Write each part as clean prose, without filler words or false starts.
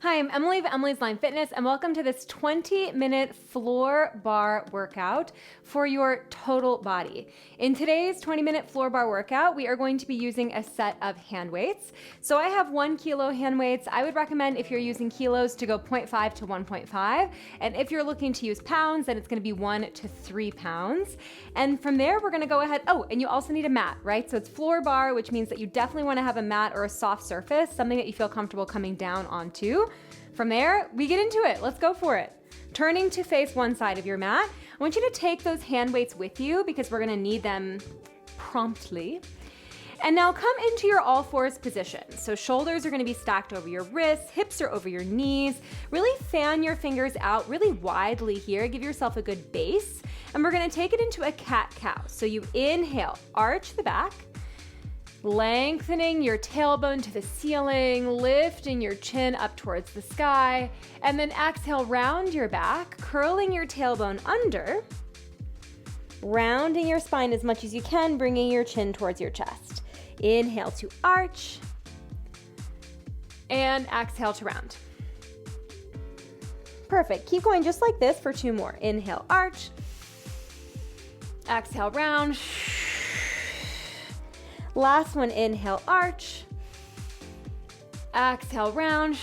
Hi, I'm Emily of Emily's Line Fitness, and welcome to this 20-minute floor bar workout for your total body. In today's 20-minute floor bar workout, we are going to be using a set of hand weights. So I have 1 kilo hand weights. I would recommend, if you're using kilos, to go 0.5 to 1.5. And if you're looking to use pounds, then it's going to be 1 to 3 pounds. And from there, we're going to go ahead. Oh, and you also need a mat, right? So it's floor bar, which means that you definitely want to have a mat or a soft surface, something that you feel comfortable coming down onto. From there, we get into it. Let's go for it. Turning to face one side of your mat, I want you to take those hand weights with you because we're gonna need them promptly. And now come into your all fours position. So shoulders are gonna be stacked over your wrists, hips are over your knees. Really fan your fingers out really widely here. Give yourself a good base. And we're gonna take it into a cat-cow. So you inhale, arch the back, lengthening your tailbone to the ceiling, lifting your chin up towards the sky, and then exhale, round your back, curling your tailbone under, rounding your spine as much as you can, bringing your chin towards your chest. Inhale to arch, and exhale to round. Perfect. Keep going just like this for 2 more. Inhale, arch, exhale, round. Last one, inhale, arch, exhale, round.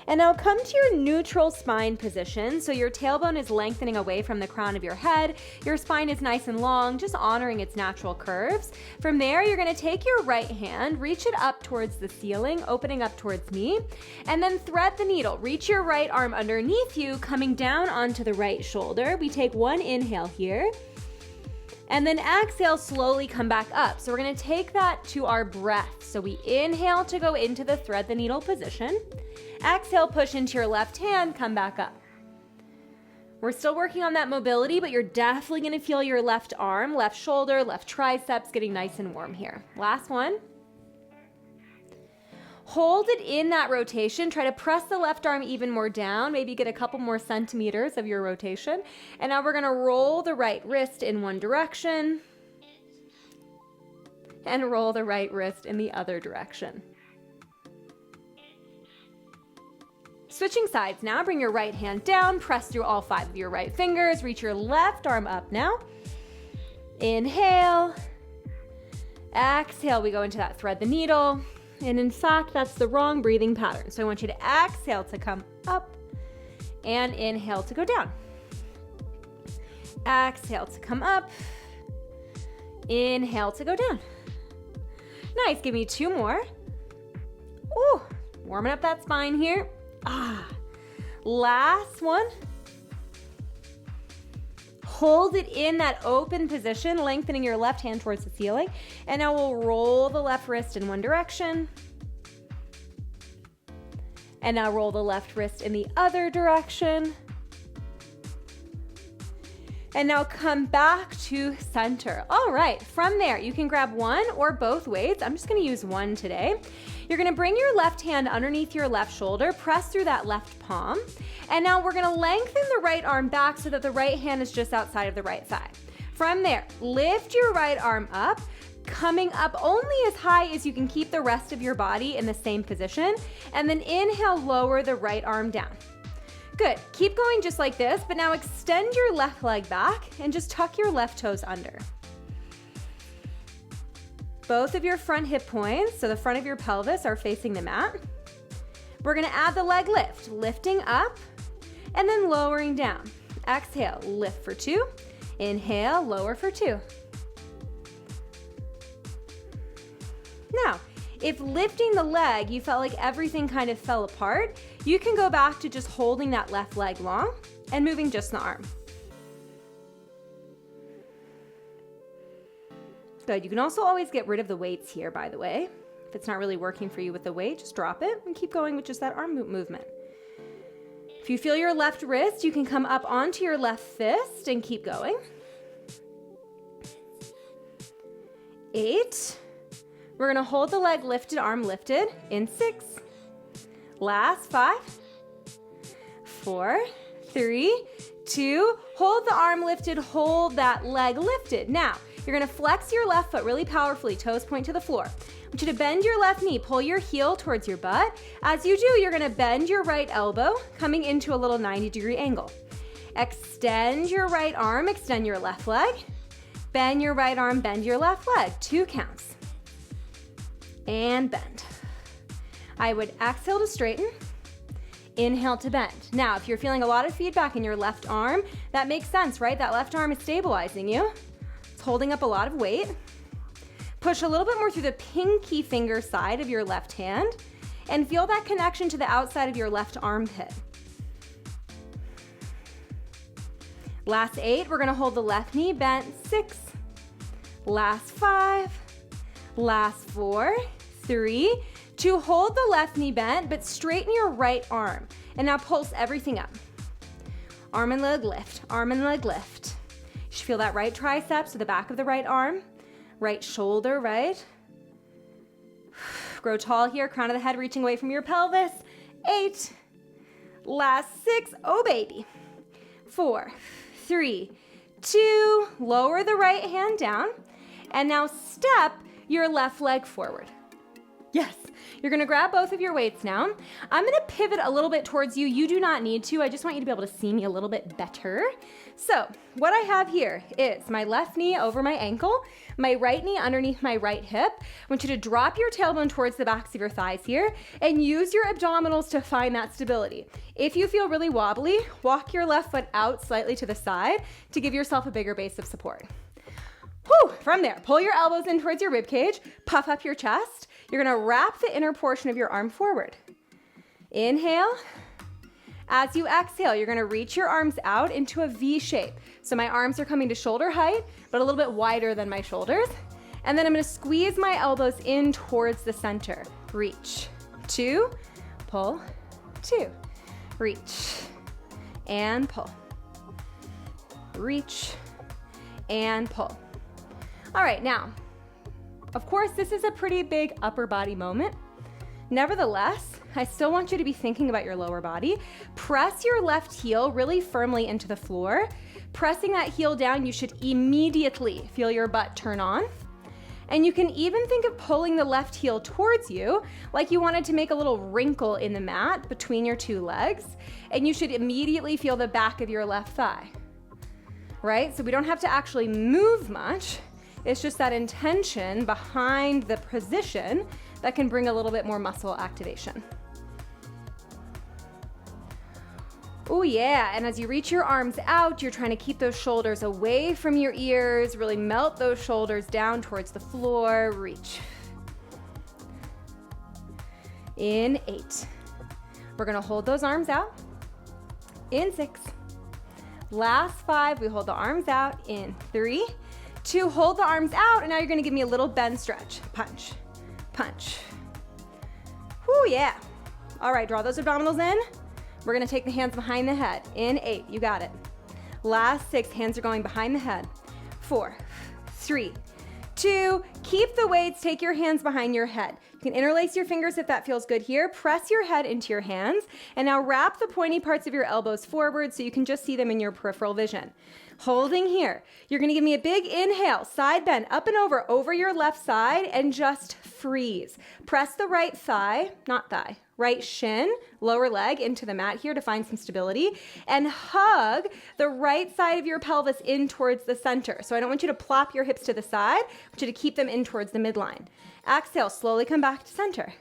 And now come to your neutral spine position. So your tailbone is lengthening away from the crown of your head. Your spine is nice and long, just honoring its natural curves. From there, you're gonna take your right hand, reach it up towards the ceiling, opening up towards me, and then thread the needle. Reach your right arm underneath you, coming down onto the right shoulder. We take 1 inhale here. And then exhale, slowly come back up. So we're gonna take that to our breath. So we inhale to go into the thread the needle position. Exhale, push into your left hand, come back up. We're still working on that mobility, but you're definitely gonna feel your left arm, left shoulder, left triceps getting nice and warm here. Last one. Hold it in that rotation. Try to press the left arm even more down. Maybe get a couple more centimeters of your rotation. And now we're gonna roll the right wrist in one direction and roll the right wrist in the other direction. Switching sides now, bring your right hand down, press through all 5 of your right fingers, reach your left arm up now. Inhale, exhale, we go into that thread the needle. And in fact, that's the wrong breathing pattern. So I want you to exhale to come up and inhale to go down. Exhale to come up, inhale to go down. Nice, give me 2 more. Ooh, warming up that spine here. Last one. Hold it in that open position, lengthening your left hand towards the ceiling. And now we'll roll the left wrist in one direction. And now roll the left wrist in the other direction. And now come back to center. All right, from there, you can grab 1 or both weights. I'm just gonna use 1 today. You're gonna bring your left hand underneath your left shoulder, press through that left palm, and now we're gonna lengthen the right arm back so that the right hand is just outside of the right thigh. From there, lift your right arm up, coming up only as high as you can keep the rest of your body in the same position, and then inhale, lower the right arm down. Good, keep going just like this, but now extend your left leg back and just tuck your left toes under. Both of your front hip points, so the front of your pelvis, are facing the mat. We're gonna add the leg lift, lifting up and then lowering down. Exhale, lift for 2. Inhale, lower for 2. Now, if lifting the leg, you felt like everything kind of fell apart, you can go back to just holding that left leg long and moving just the arm. Good. You can also always get rid of the weights here, by the way. If it's not really working for you with the weight, just drop it and keep going with just that arm movement. If you feel your left wrist, you can come up onto your left fist and keep going. 8. We're gonna hold the leg lifted, arm lifted in 6. Last 5, 4, 3, 2, hold the arm lifted, hold that leg lifted. Now, you're gonna flex your left foot really powerfully, toes point to the floor. I want you to bend your left knee, pull your heel towards your butt. As you do, you're gonna bend your right elbow, coming into a little 90-degree angle. Extend your right arm, extend your left leg. Bend your right arm, bend your left leg. 2 counts. And bend. I would exhale to straighten. Inhale to bend. Now, if you're feeling a lot of feedback in your left arm, that makes sense, right? That left arm is stabilizing you. It's holding up a lot of weight. Push a little bit more through the pinky finger side of your left hand and feel that connection to the outside of your left armpit. Last 8, we're gonna hold the left knee bent. 6, last 5, last 4, 3, to hold the left knee bent, but straighten your right arm. And now pulse everything up. Arm and leg lift, arm and leg lift. You should feel that right triceps to the back of the right arm, right shoulder, right? Grow tall here, crown of the head reaching away from your pelvis. 8, last 6, oh baby. 4, 3, 2, lower the right hand down, and now step your left leg forward. Yes, you're gonna grab both of your weights now. I'm gonna pivot a little bit towards you. You do not need to. I just want you to be able to see me a little bit better. So what I have here is my left knee over my ankle, my right knee underneath my right hip. I want you to drop your tailbone towards the backs of your thighs here and use your abdominals to find that stability. If you feel really wobbly, walk your left foot out slightly to the side to give yourself a bigger base of support. Whew. From there, pull your elbows in towards your rib cage, puff up your chest. You're gonna wrap the inner portion of your arm forward. Inhale. As you exhale, you're gonna reach your arms out into a V shape. So my arms are coming to shoulder height, but a little bit wider than my shoulders. And then I'm gonna squeeze my elbows in towards the center. Reach, 2, pull, 2. Reach, and pull. Reach, and pull. All right, now, of course, this is a pretty big upper body moment. Nevertheless, I still want you to be thinking about your lower body. Press your left heel really firmly into the floor. Pressing that heel down, you should immediately feel your butt turn on. And you can even think of pulling the left heel towards you, like you wanted to make a little wrinkle in the mat between your 2 legs. And you should immediately feel the back of your left thigh, right? So we don't have to actually move much. It's just that intention behind the position that can bring a little bit more muscle activation. Oh yeah, and as you reach your arms out, you're trying to keep those shoulders away from your ears, really melt those shoulders down towards the floor, reach. In 8. We're gonna hold those arms out. In 6. Last 5, we hold the arms out. In 3. 2, hold the arms out, and now you're gonna give me a little bend stretch. Punch, punch. Whoo, yeah. All right, draw those abdominals in. We're gonna take the hands behind the head. In 8, you got it. Last 6, hands are going behind the head. 4, 3, 2, keep the weights, take your hands behind your head. You can interlace your fingers if that feels good here. Press your head into your hands, and now wrap the pointy parts of your elbows forward so you can just see them in your peripheral vision. Holding here. You're gonna give me a big inhale, side bend, up and over your left side, and just freeze. Press the right thigh, not thigh, right shin, lower leg into the mat here to find some stability, and hug the right side of your pelvis in towards the center. So I don't want you to plop your hips to the side. I want you to keep them in towards the midline. Exhale, slowly come back to center.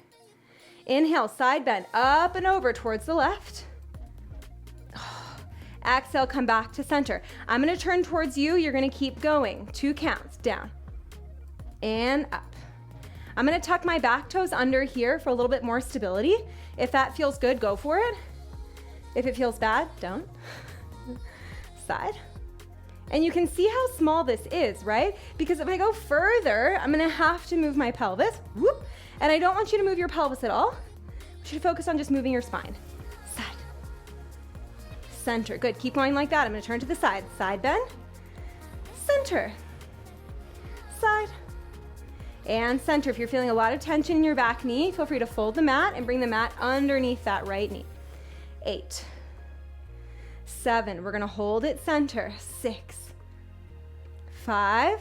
Inhale, side bend, up and over towards the left. Exhale, come back to center. I'm gonna turn towards you. You're gonna keep going. 2 counts, down and up. I'm gonna tuck my back toes under here for a little bit more stability. If that feels good, go for it. If it feels bad, don't. Side. And you can see how small this is, right? Because if I go further, I'm gonna have to move my pelvis. Whoop. And I don't want you to move your pelvis at all. You should focus on just moving your spine. Side. Center. Good. Keep going like that. I'm going to turn to the side. Side bend. Center. Side. And center. If you're feeling a lot of tension in your back knee, feel free to fold the mat and bring the mat underneath that right knee. 8. 7. We're going to hold it center. 6. 5.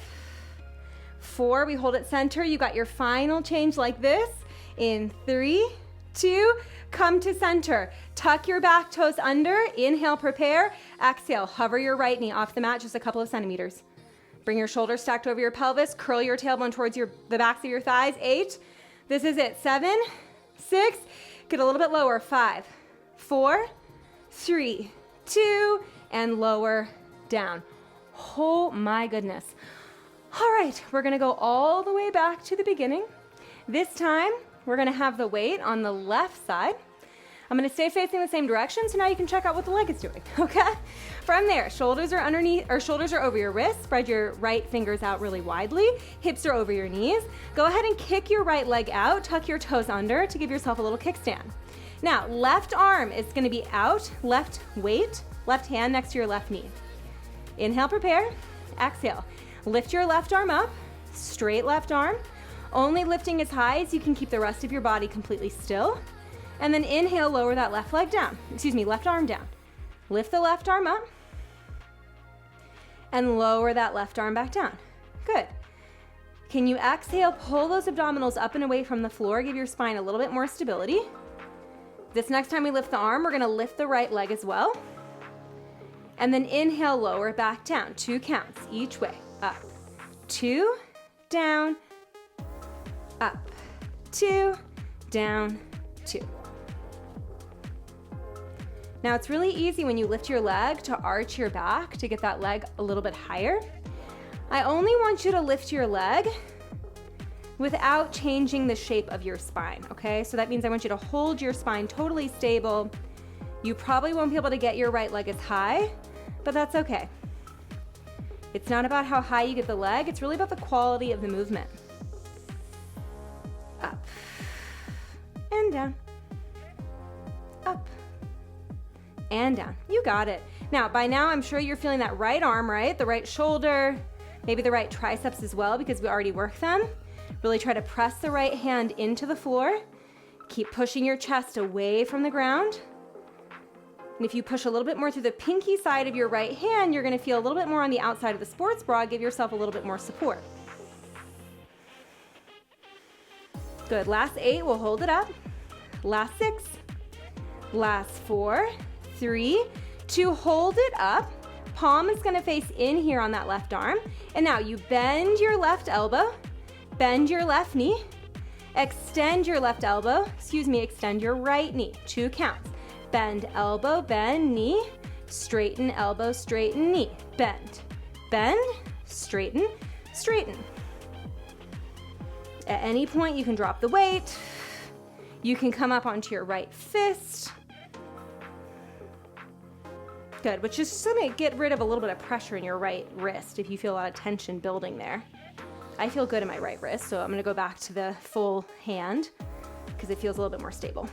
4, we hold it center. You got your final change like this. In 3, 2, come to center. Tuck your back toes under. Inhale, prepare. Exhale, hover your right knee off the mat just a couple of centimeters. Bring your shoulders stacked over your pelvis. Curl your tailbone towards the backs of your thighs. 8. This is it. 7, 6. Get a little bit lower. 5, 4, 3, 2, and lower down. Oh my goodness. All right, we're gonna go all the way back to the beginning. This time, we're gonna have the weight on the left side. I'm gonna stay facing the same direction, so now you can check out what the leg is doing, okay? From there, shoulders are underneath, or shoulders are over your wrists. Spread your right fingers out really widely. Hips are over your knees. Go ahead and kick your right leg out. Tuck your toes under to give yourself a little kickstand. Now, left arm is gonna be out, left weight, left hand next to your left knee. Inhale, prepare. Exhale. Lift your left arm up, straight left arm. Only lifting as high as you can keep the rest of your body completely still. And then inhale, lower that left leg down. Left arm down. Lift the left arm up and lower that left arm back down. Good. Can you exhale, pull those abdominals up and away from the floor, give your spine a little bit more stability. This next time we lift the arm, we're gonna lift the right leg as well. And then inhale, lower it back down. 2 counts each way. Up, 2, down, up, 2, down, 2. Now it's really easy when you lift your leg to arch your back to get that leg a little bit higher. I only want you to lift your leg without changing the shape of your spine, okay? So that means I want you to hold your spine totally stable. You probably won't be able to get your right leg as high, but that's okay. It's not about how high you get the leg, it's really about the quality of the movement. Up and down, up and down. You got it. Now, by now, I'm sure you're feeling that right arm, right? The right shoulder, maybe the right triceps as well, because we already worked them. Really try to press the right hand into the floor. Keep pushing your chest away from the ground. And if you push a little bit more through the pinky side of your right hand, you're gonna feel a little bit more on the outside of the sports bra. Give yourself a little bit more support. Good, last 8, we'll hold it up. Last 6, last 4, 3, 2, hold it up. Palm is gonna face in here on that left arm. And now you bend your left elbow, bend your left knee, extend your left elbow, extend your right knee. 2 counts. Bend elbow, bend knee, straighten elbow, straighten knee. Bend, bend, straighten, straighten. At any point you can drop the weight. You can come up onto your right fist. Good, which is just gonna get rid of a little bit of pressure in your right wrist if you feel a lot of tension building there. I feel good in my right wrist, so I'm gonna go back to the full hand because it feels a little bit more stable.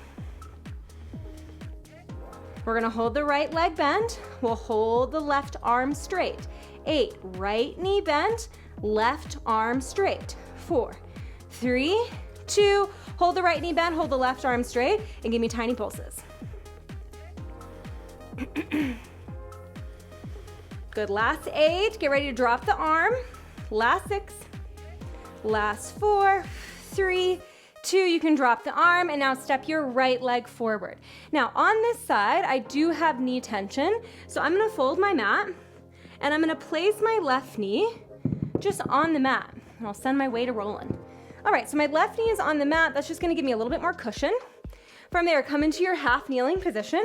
We're gonna hold the right leg bent. We'll hold the left arm straight. 8, right knee bent, left arm straight. 4, 3, 2, hold the right knee bent, hold the left arm straight, and give me tiny pulses. Good, last 8, get ready to drop the arm. Last 6, last 4, 3, 2, you can drop the arm, and now step your right leg forward. Now on this side, I do have knee tension, so I'm gonna fold my mat, and I'm gonna place my left knee just on the mat, and I'll send my weight a rolling. All right, so my left knee is on the mat. That's just gonna give me a little bit more cushion. From there, come into your half kneeling position.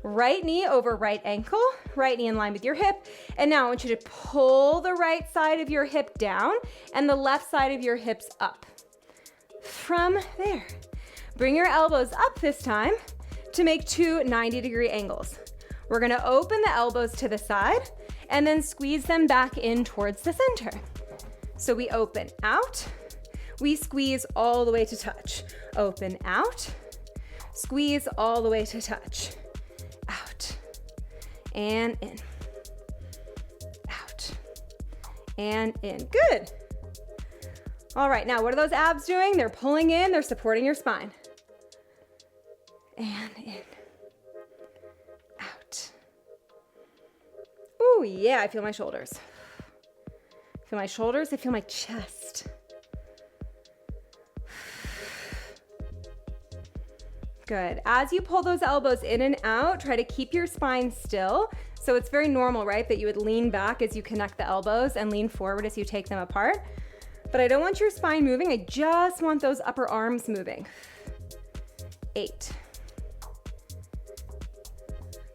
Right knee over right ankle, right knee in line with your hip. And now I want you to pull the right side of your hip down and the left side of your hips up. From there, bring your elbows up this time to make 2 90-degree angles. We're gonna open the elbows to the side and then squeeze them back in towards the center. So we open out, we squeeze all the way to touch. Open out, squeeze all the way to touch. Out and in, out and in. Good. All right, now what are those abs doing? They're pulling in, they're supporting your spine. And in, out. Ooh, yeah, I feel my shoulders. I feel my shoulders, I feel my chest. Good. As you pull those elbows in and out, try to keep your spine still. So it's very normal, right, that you would lean back as you connect the elbows and lean forward as you take them apart. But I don't want your spine moving. I just want those upper arms moving. 8.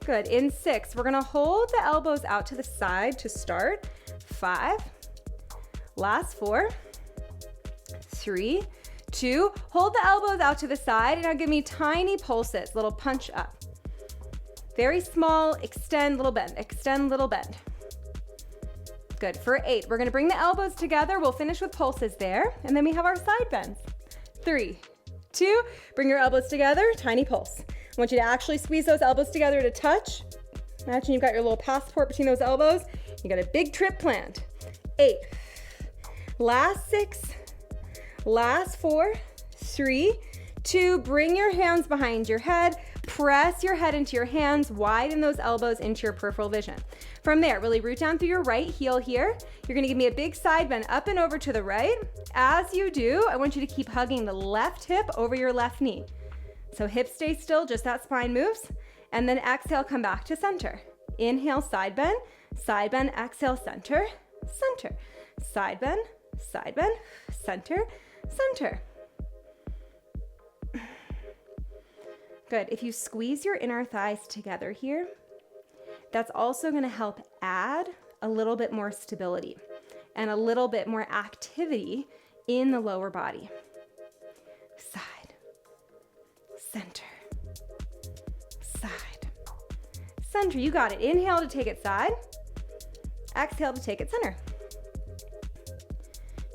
Good. In 6, we're gonna hold the elbows out to the side to start. 5. Last 4. 3, 2. Hold the elbows out to the side and now give me tiny pulses, little punch up. Very small, extend, little bend, extend, little bend. Good. For 8, we're gonna bring the elbows together. We'll finish with pulses there. And then we have our side bends. 3, 2, bring your elbows together, tiny pulse. I want you to actually squeeze those elbows together to touch. Imagine you've got your little passport between those elbows. You got a big trip planned. 8, last 6, last 4, 3, 2, bring your hands behind your head. Press your head into your hands, widen those elbows into your peripheral vision. From there, really root down through your right heel here. You're gonna give me a big side bend up and over to the right. As you do, I want you to keep hugging the left hip over your left knee. So hips stay still, just that spine moves. And then exhale, come back to center. Inhale, side bend, exhale, center, center. Side bend, center, center. Good. If you squeeze your inner thighs together here, that's also going to help add a little bit more stability and a little bit more activity in the lower body. Side, center, side, center. You got it. Inhale to take it side. Exhale to take it center.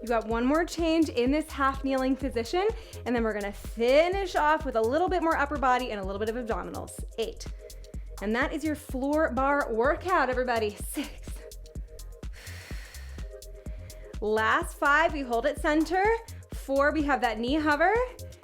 You got one more change in this half kneeling position, and then we're gonna finish off with a little bit more upper body and a little bit of abdominals. 8. And that is your floor bar workout, everybody. 6. Last 5, we hold it center. 4, we have that knee hover.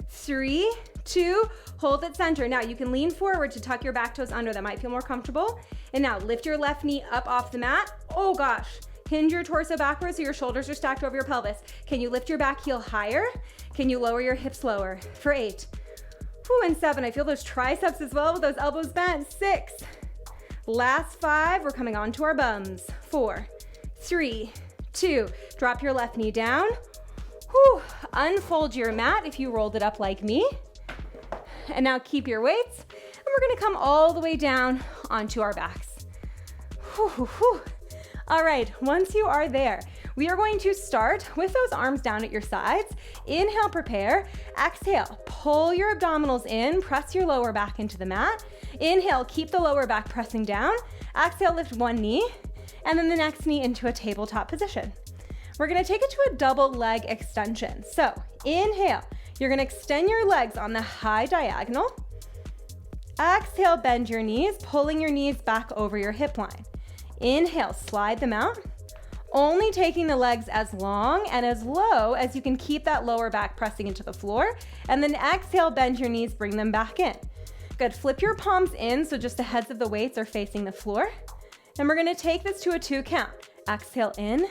3, 2, hold it center. Now you can lean forward to tuck your back toes under. That might feel more comfortable. And now lift your left knee up off the mat. Oh gosh. Hinge your torso backwards so your shoulders are stacked over your pelvis. Can you lift your back heel higher? Can you lower your hips lower? For 8. Whew, and 7, I feel those triceps as well with those elbows bent. 6. Last 5, we're coming onto our bums. 4, 3, 2, drop your left knee down. Whew, unfold your mat if you rolled it up like me. And now keep your weights, and we're gonna come all the way down onto our backs. Whew, whew, whew. All right, once you are there, we are going to start with those arms down at your sides. Inhale, prepare. Exhale, pull your abdominals in, press your lower back into the mat. Inhale, keep the lower back pressing down. Exhale, lift one knee, and then the next knee into a tabletop position. We're gonna take it to a double leg extension. So inhale, you're gonna extend your legs on the high diagonal. Exhale, bend your knees, pulling your knees back over your hip line. Inhale, slide them out, only taking the legs as long and as low as you can keep that lower back pressing into the floor. And then exhale, bend your knees, bring them back in. Good, flip your palms in so just the heads of the weights are facing the floor. And we're gonna take this to a 2 count. Exhale, in,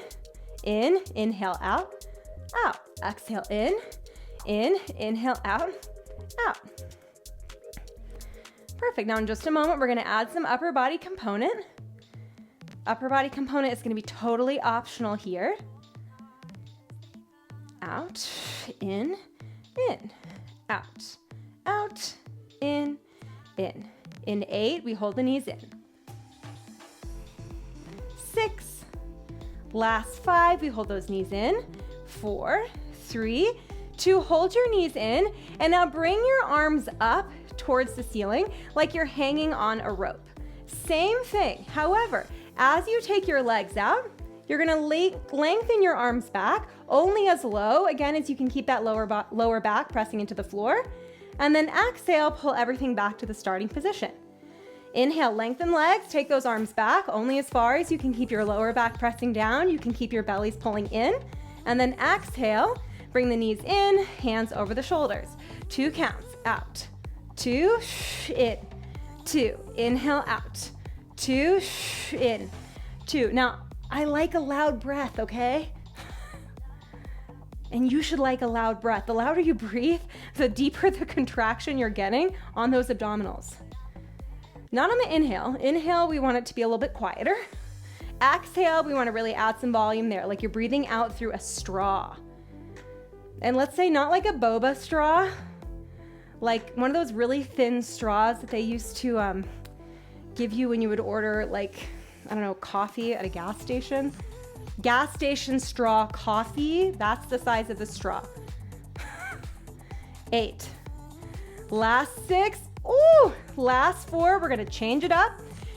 inhale, out, out. Exhale, in, inhale, out, out. Perfect, now in just a moment, we're gonna add some upper body component. Upper body component is gonna be totally optional here. Out, in, out, out, in. In 8, we hold the knees in. 6, last 5, we hold those knees in. 4, 3, 2, hold your knees in, and now bring your arms up towards the ceiling like you're hanging on a rope. Same thing, however, as you take your legs out, you're gonna lengthen your arms back only as low, again, as you can keep that lower back pressing into the floor. And then exhale, pull everything back to the starting position. Inhale, lengthen legs, take those arms back only as far as you can keep your lower back pressing down. You can keep your bellies pulling in. And then exhale, bring the knees in, hands over the shoulders. 2 counts, out. 2, in. 2, inhale, out. 2, in. 2. Now, I like a loud breath, okay? And you should like a loud breath. The louder you breathe, the deeper the contraction you're getting on those abdominals. Not on the inhale. Inhale, we want it to be a little bit quieter. Exhale, we want to really add some volume there, like you're breathing out through a straw. And let's say not like a boba straw, like one of those really thin straws that they used to give you when you would order, like, I don't know, coffee at a gas station. Gas station straw coffee, that's the size of the straw. 8. Last 6. Ooh, last 4. We're gonna change it up.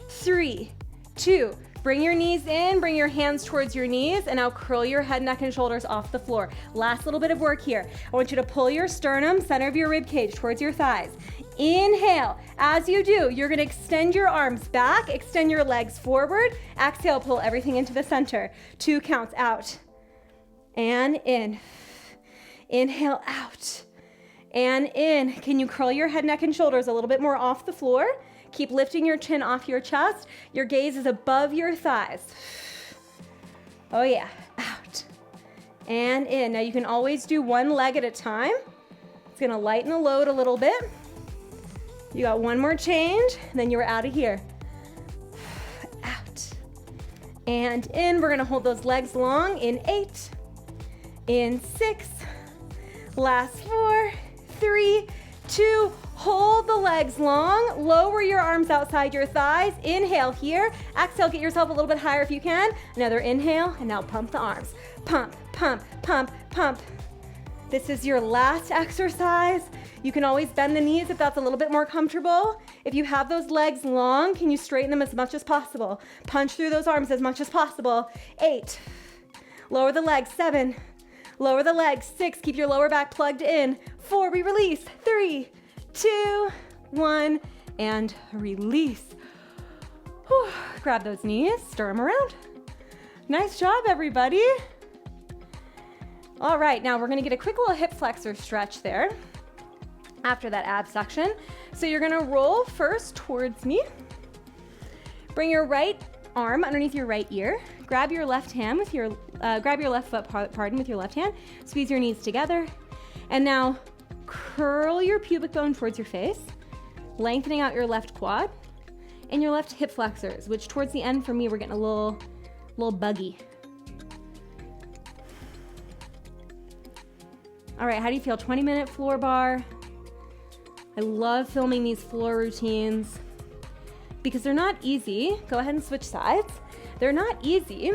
3, 2. Bring your knees in, bring your hands towards your knees, and now curl your head, neck, and shoulders off the floor. Last little bit of work here. I want you to pull your sternum, center of your rib cage, towards your thighs. Inhale. As you do, you're gonna extend your arms back, extend your legs forward. Exhale, pull everything into the center. 2 counts out. And in. Inhale, out. And in. Can you curl your head, neck, and shoulders a little bit more off the floor? Keep lifting your chin off your chest. Your gaze is above your thighs. Oh yeah, out. And in. Now you can always do one leg at a time. It's gonna lighten the load a little bit. You got one more change, and then you're out of here. Out. And in. We're gonna hold those legs long in 8, in 6, last 4, 3, 2, hold the legs long, lower your arms outside your thighs, inhale here, exhale, get yourself a little bit higher if you can, another inhale, and now pump the arms. Pump, pump, pump, pump. This is your last exercise. You can always bend the knees if that's a little bit more comfortable. If you have those legs long, can you straighten them as much as possible? Punch through those arms as much as possible. 8, lower the legs, 7, lower the legs, 6, keep your lower back plugged in. 4, we release, 3, 2, 1, and release. Whew. Grab those knees, stir them around. Nice job, everybody. All right, now we're gonna get a quick little hip flexor stretch there after that abduction. So you're gonna roll first towards me. Bring your right arm underneath your right ear. Grab your left hand with your, grab your left foot, with your left hand. Squeeze your knees together. And now curl your pubic bone towards your face, lengthening out your left quad and your left hip flexors, which towards the end for me, we're getting a little buggy. All right, how do you feel? 20-minute floor bar. I love filming these floor routines because they're not easy. Go ahead and switch sides. They're not easy.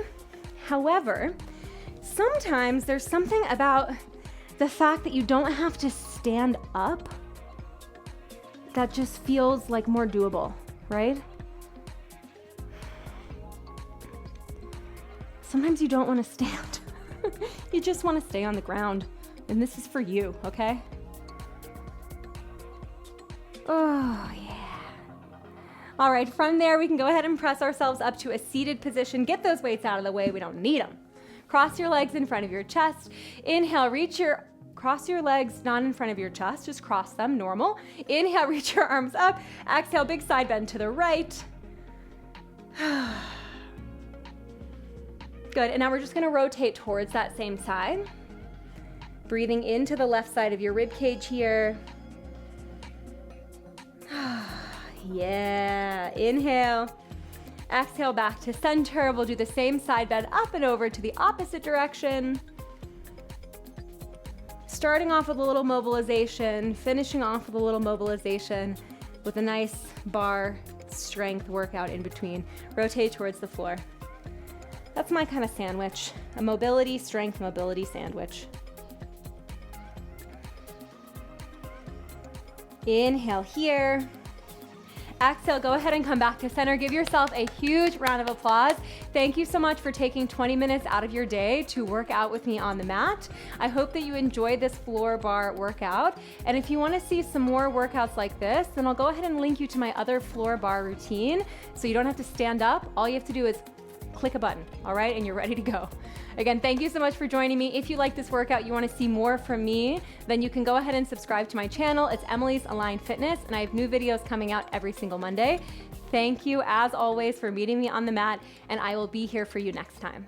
However, sometimes there's something about the fact that you don't have to stand up that just feels like more doable, right? Sometimes you don't want to stand. You just want to stay on the ground. And this is for you, okay? Oh, yeah. All right, from there, we can go ahead and press ourselves up to a seated position. Get those weights out of the way. We don't need them. Cross your legs in front of your chest. Inhale, cross your legs not in front of your chest, just cross them, normal. Inhale, reach your arms up. Exhale, big side bend to the right. Good, and now we're just gonna rotate towards that same side. Breathing into the left side of your rib cage here. Yeah, inhale. Exhale back to center. We'll do the same side bend up and over to the opposite direction. Starting off with a little mobilization, finishing off with a little mobilization with a nice bar strength workout in between. Rotate towards the floor. That's my kind of sandwich, a mobility, strength, mobility sandwich. Inhale here. Exhale, go ahead and come back to center. Give yourself a huge round of applause. Thank you so much for taking 20 minutes out of your day to work out with me on the mat. I hope that you enjoyed this floor bar workout. And if you want to see some more workouts like this, then I'll go ahead and link you to my other floor bar routine. So you don't have to stand up. All you have to do is click a button, all right? And you're ready to go. Again, thank you so much for joining me. If you like this workout, you want to see more from me, then you can go ahead and subscribe to my channel. It's Emily's Aligned Fitness, and I have new videos coming out every single Monday. Thank you, as always, for meeting me on the mat, and I will be here for you next time.